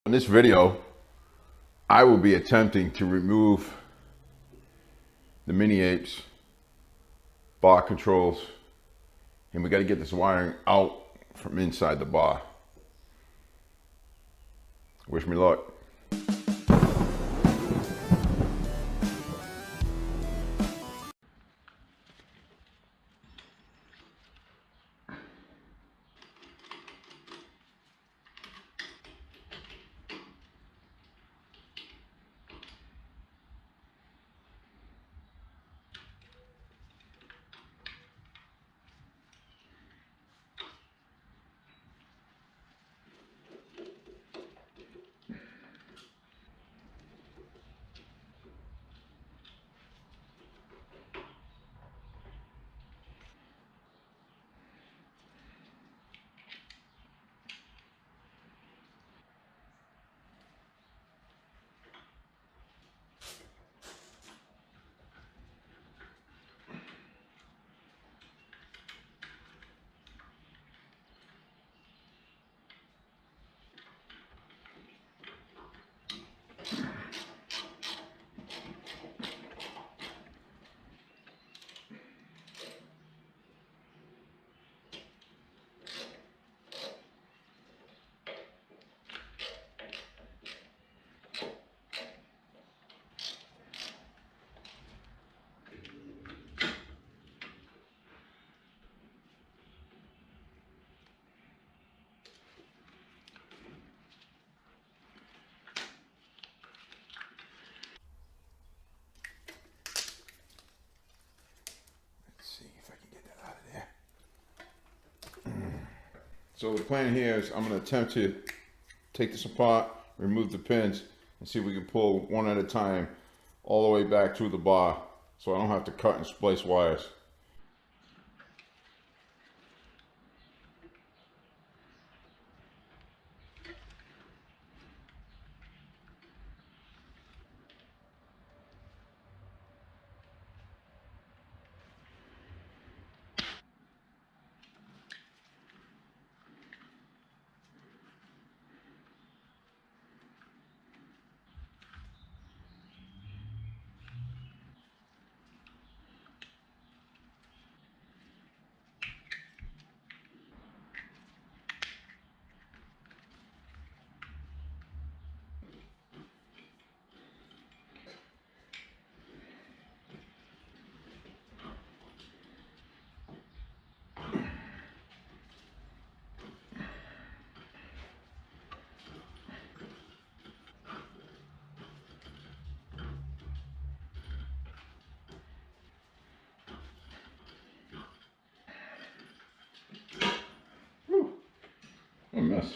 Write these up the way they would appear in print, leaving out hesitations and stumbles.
In this video, I will be attempting to remove the Mini Apes bar controls, and we got to get this wiring out from inside the bar. Wish me luck. See if I can get that out of there. So the plan here is I'm going to attempt to take this apart, remove the pins, and see if we can pull one at a time all the way back through the bar so I don't have to cut and splice wires. Whew, what a mess.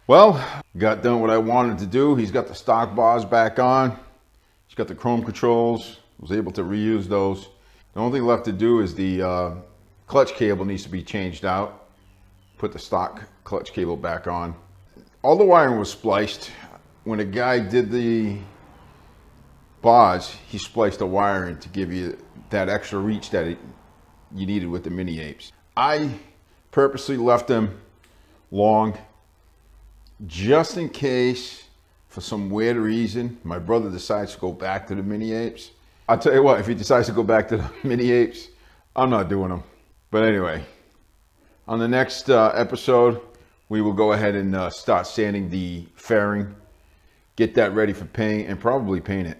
Well, got done what I wanted to do. He's got the stock bars back on. He's got the chrome controls. Was able to reuse those. The only thing left to do is the clutch cable needs to be changed out. Put the stock clutch cable back on. All the wiring was spliced. When a guy did the bars, he spliced the wiring to give you that extra reach that you needed with the Mini Apes. I purposely left them long just in case, for some weird reason, my brother decides to go back to the Mini Apes. I'll tell you what, if he decides to go back to the Mini Apes, I'm not doing them. But anyway, on the next episode, we will go ahead and start sanding the fairing, get that ready for paint, and probably paint it.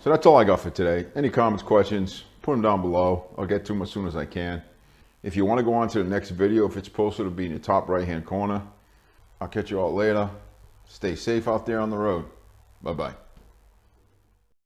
So that's all I got for today. Any comments, questions, put them down below. I'll get to them as soon as I can. If you want to go on to the next video, if it's posted, it'll be in the top right-hand corner. I'll catch you all later. Stay safe out there on the road. Bye-bye.